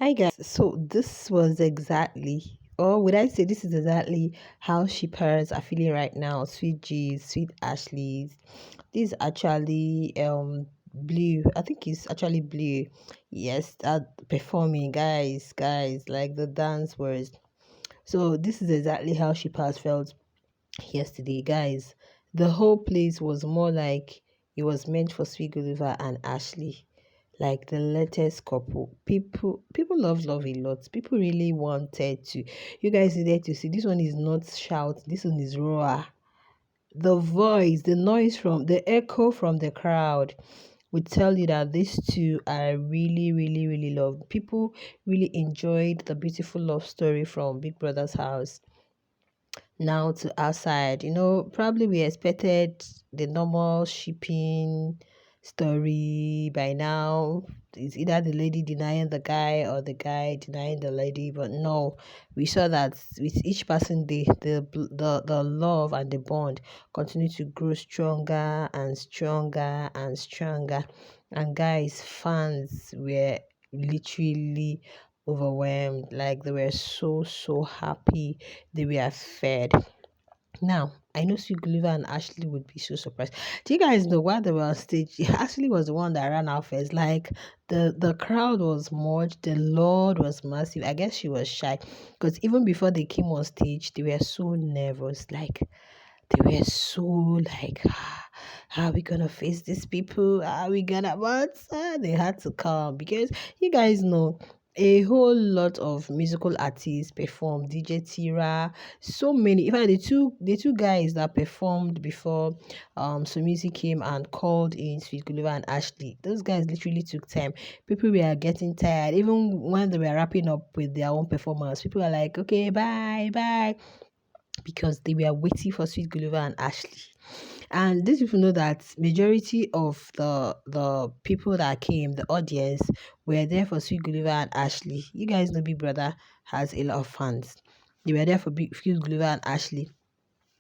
Hi guys, so this was exactly, or would I say this is exactly how shippers are feeling right now. Sweet G's, Sweet Ashley's. This is actually blue. I think it's actually blue. Yes, that performing guys, like the dance was. So this is exactly how shippers felt yesterday, guys. The whole place was more like it was meant for Sweet Guluva and Ashley, like the latest couple. People love a lot. People really wanted to. You guys needed to see. This one is not shout. This one is roar. The voice, the noise from the echo from the crowd would tell you that these two are really loved. People really enjoyed the beautiful love story from Big Brother's house now to outside. Probably we expected the normal shipping story by now. It's either the lady denying the guy or the guy denying the lady. But no, we saw that with each person, the love and the bond continue to grow stronger and stronger and stronger. And guys, fans were literally overwhelmed. Like they were so happy they were fed. Now, I know Sweet Gulliver and Ashley would be so surprised. Do you guys know while they were on stage, Ashley was the one that ran out first? Like the crowd was much, the Lord was massive. I guess she was shy because even before they came on stage, they were so nervous. Like they were so like, how are we gonna face these people? How are we gonna what? They had to come because you guys know a whole lot of musical artists performed. DJ Tira, so many. In fact, the two guys that performed before so music came and called in Sweet Gulliver and Ashley. Those guys literally took time. People were getting tired. Even when they were wrapping up with their own performance, people were like, okay, bye because they were waiting for Sweet Gulliver and Ashley. And these people know that majority of the people that came, the audience, were there for Sweet Gulliver and Ashley. You guys know Big Brother has a lot of fans. They were there for Sweet Gulliver and Ashley.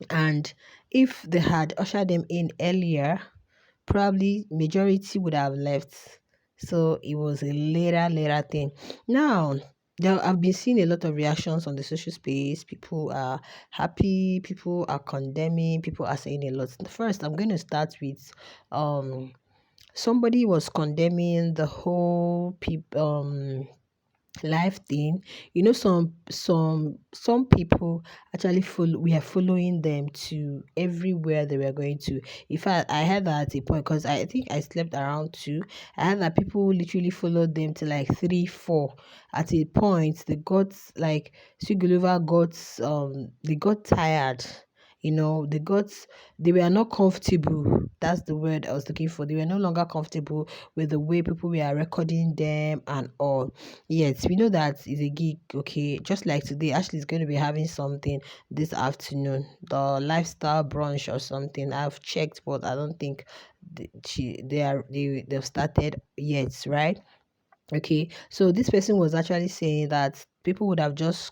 And if they had ushered them in earlier, probably majority would have left. So it was a later thing. Now I've been seeing a lot of reactions on the social space. People are happy, people are condemning, people are saying a lot. First, I'm going to start with somebody was condemning the whole life thing. Some people actually follow we are following them to everywhere they were going to. In fact, I had that at a point because I think I slept around 2. I had that people literally followed them to like 3 4. At a point they got like Sigulova got they got tired. They were not comfortable. That's the word I was looking for. They were no longer comfortable with the way people were recording them and all. Yes, we know that is a gig, okay. Just like today, Ashley is going to be having something this afternoon, the lifestyle brunch or something. I've checked, but I don't think they've started yet, right? Okay, so this person was actually saying that people would have just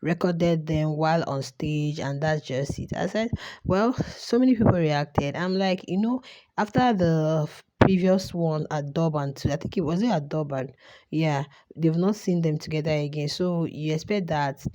recorded them while on stage, and that's just it. I said, well, so many people reacted. I'm like, after the previous one at Durban too, I think it was it at Durban. Yeah, they've not seen them together again. So you expect that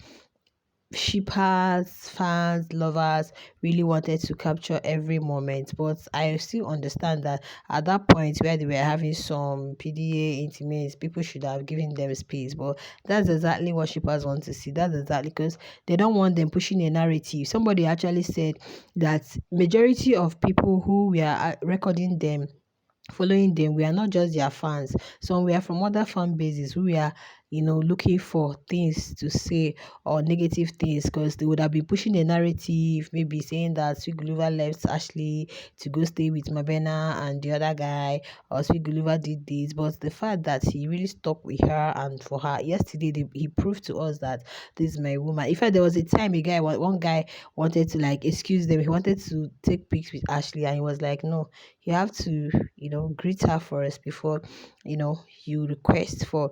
shippers, fans, lovers really wanted to capture every moment. But I still understand that at that point where they were having some PDA intimates, people should have given them space. But that's exactly what shippers want to see. That's exactly because they don't want them pushing a narrative. Somebody actually said that majority of people who were recording them, following them, we are not just their fans. Some we are from other fan bases who we are looking for things to say or negative things, because they would have been pushing a narrative, maybe saying that Sweet Gulliver left Ashley to go stay with Mabena and the other guy, or Sweet Gulliver did this. But the fact that he really stuck with her and for her yesterday, he proved to us that this is my woman. In fact, there was a time one guy wanted to like excuse them. He wanted to take pics with Ashley, and he was like, no, you have to greet her first before you request for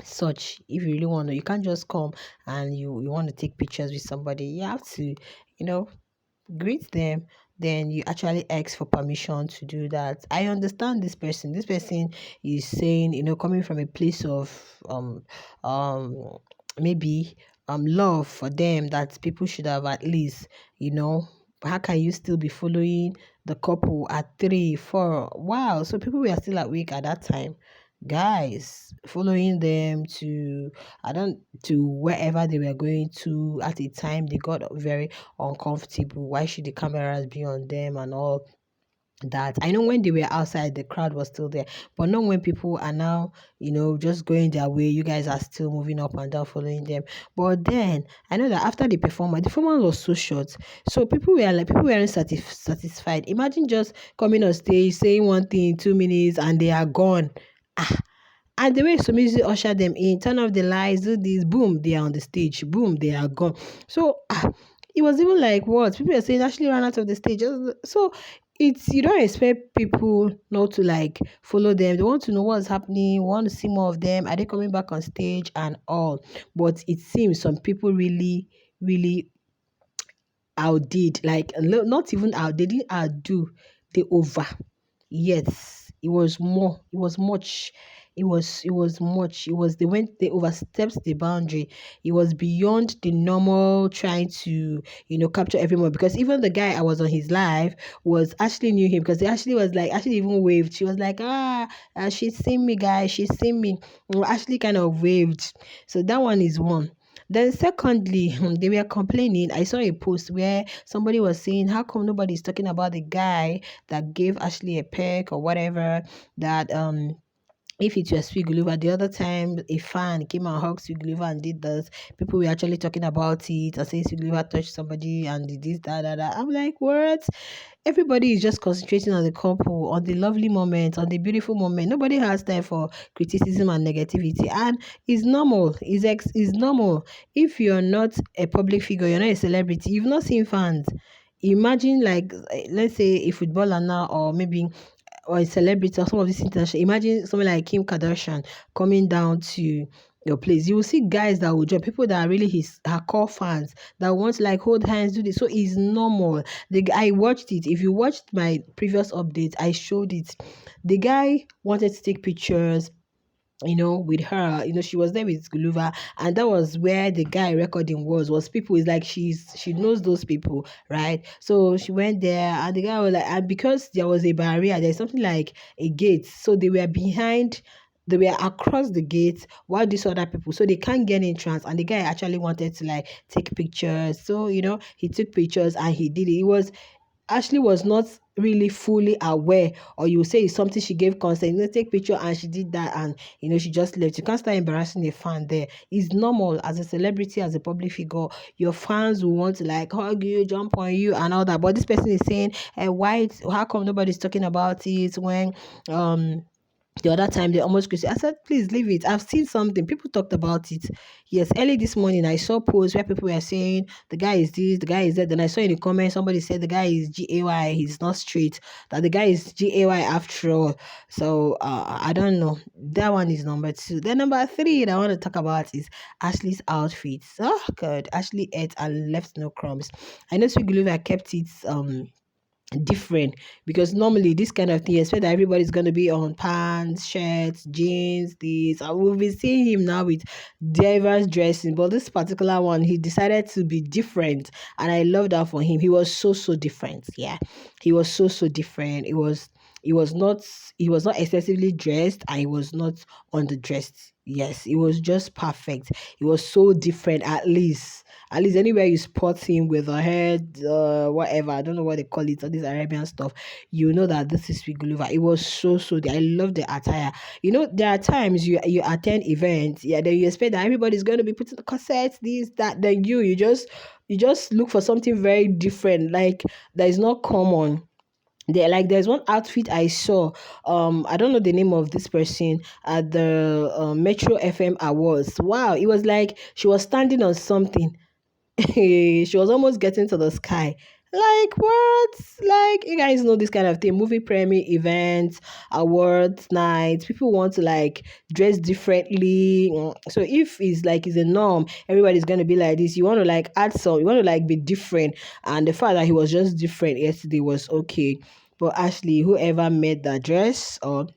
such. If you really want to, you can't just come and you want to take pictures with somebody. You have to you know greet them, then you actually ask for permission to do that. I understand this person. This person is saying, coming from a place of um maybe love for them, that people should have at least, how can you still be following the couple at 3 4? Wow, so people were still awake at that time, guys, following them to, I don't, to wherever they were going to. At a time they got very uncomfortable. Why should the cameras be on them and all that? I know when they were outside, the crowd was still there, but not when people are now, just going their way. You guys are still moving up and down, following them. But then I know that after the performance was so short, so people weren't satisfied. Imagine just coming on stage, saying one thing in 2 minutes, and they are gone. Ah, and the way some music usher them in, turn off the lights, do this, boom, they are on the stage, boom, they are gone. So it was even like, what people are saying actually ran out of the stage. So it's, you don't expect people not to like follow them. They want to know what's happening, want to see more of them. Are they coming back on stage and all? But it seems some people really, really outdid, like not even out, they didn't outdo, they over. Yes, it was more. It was much. It was much. They overstepped the boundary. It was beyond the normal trying to, capture everyone, because even the guy I was on his live was actually knew him, because they actually was like, actually even waved. She was like, she's seen me, guys, she's seen me. Actually kind of waved. So that one is one. Then secondly, they were complaining. I saw a post where somebody was saying, how come nobody's talking about the guy that gave Ashley a peck or whatever, that if it was Sweet Guluva, the other time a fan came and hugged Sweet Guluva and did this, people were actually talking about it and saying Sweet Guluva touched somebody and did this, that, that, that. I'm like, what? Everybody is just concentrating on the couple, on the lovely moment, on the beautiful moment. Nobody has time for criticism and negativity. And it's normal. It's normal. If you're not a public figure, you're not a celebrity, you've not seen fans. Imagine, like, let's say a footballer now, or maybe or a celebrity, or some of these international. Imagine someone like Kim Kardashian coming down to your place. You will see guys that will join, people that are really her core fans, that want to like hold hands, do this. So it's normal. I watched it. If you watched my previous update, I showed it. The guy wanted to take pictures, with her. She was there with Guluva, and that was where the guy recording was people. Is like she knows those people, right? So she went there, and the guy was like, and because there was a barrier, there's something like a gate, so they were behind. They were across the gate while these other people, so they can't get entrance. And the guy actually wanted to like take pictures, so he took pictures and he did it. It was Ashley was not really fully aware, or you say it's something she gave consent, take picture, and she did that, and she just left. You can't start embarrassing a fan there. It's normal. As a celebrity, as a public figure, your fans will want to like hug you, jump on you and all that. But this person is saying, how come nobody's talking about it when the other time they almost crazy. I said, please leave it. I've seen something. People talked about it. Yes, early this morning I saw posts where people were saying the guy is this, the guy is that. Then I saw in the comments somebody said the guy is GAY, he's not straight. That the guy is GAY after all. So I don't know. That one is number 2. Then number 3 that I want to talk about is Ashley's outfits. Oh God, Ashley ate and left no crumbs. I know Sweet Guluva kept it different, because normally this kind of thing, expect that everybody's going to be on pants, shirts, jeans, this. I will be seeing him now with diverse dressing, but this particular one, he decided to be different, and I love that for him. He was so different. Yeah, he was so different. He was not excessively dressed, and he was not underdressed. Yes, it was just perfect. It was so different. At least anywhere you spot him with a head, whatever, I don't know what they call it, all this Arabian stuff, you know that this is Sweet Guluva. It was so. I love the attire. There are times you attend events, yeah, then you expect that everybody's going to be putting the cassettes, this, that. Then you just look for something very different, like that is not common. There's one outfit I saw. I don't know the name of this person at the Metro FM Awards. Wow, it was like she was standing on something. She was almost getting to the sky. Like what? Like you guys know this kind of thing. Movie premiere events, awards nights. People want to like dress differently. So if it's a norm, everybody's gonna be like this. You want to like add some. You want to like be different. And the fact that he was just different yesterday was okay. But Ashley, whoever made that dress or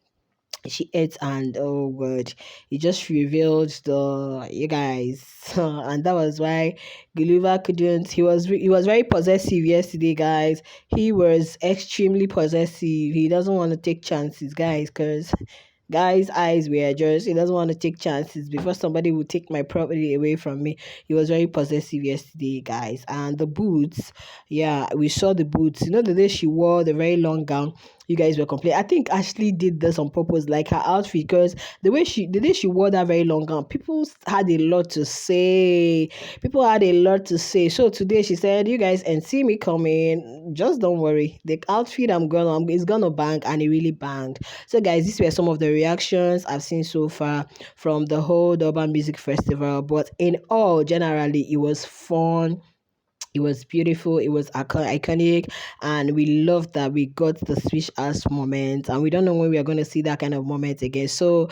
she ate and oh god, it just revealed the you guys and that was why Guluva couldn't he was very possessive yesterday, guys. He was extremely possessive. He doesn't want to take chances, guys, because guy's eyes were just he doesn't want to take chances before somebody will take my property away from me. He was very possessive yesterday, guys. And the boots, yeah, we saw the boots. You know, the day she wore the very long gown, you guys were complaining. I think Ashley did this on purpose, like her outfit, because the day she wore that very long gown, people had a lot to say. People had a lot to say. So today she said, "You guys and see me coming. Just don't worry. The outfit is gonna bang, and it really banged." So, guys, these were some of the reactions I've seen so far from the whole Durban Music Festival. But in all, generally, it was fun, it was beautiful. It was iconic, and we loved that we got the switch ass moment. And we don't know when we are going to see that kind of moment again. So,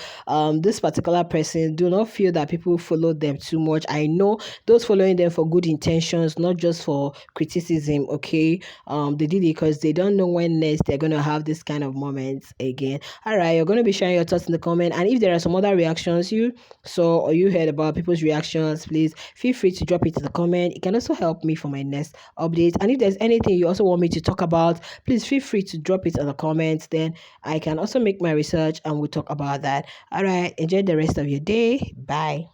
this particular person, do not feel that people follow them too much. I know those following them for good intentions, not just for criticism. Okay, they did it because they don't know when next they're going to have this kind of moments again. All right, you're going to be sharing your thoughts in the comment, and if there are some other reactions you saw or you heard about people's reactions, please feel free to drop it in the comment. It can also help me for my next update. And if there's anything you also want me to talk about, please feel free to drop it in the comments. Then I can also make my research and we'll talk about that. All right, enjoy the rest of your day. Bye.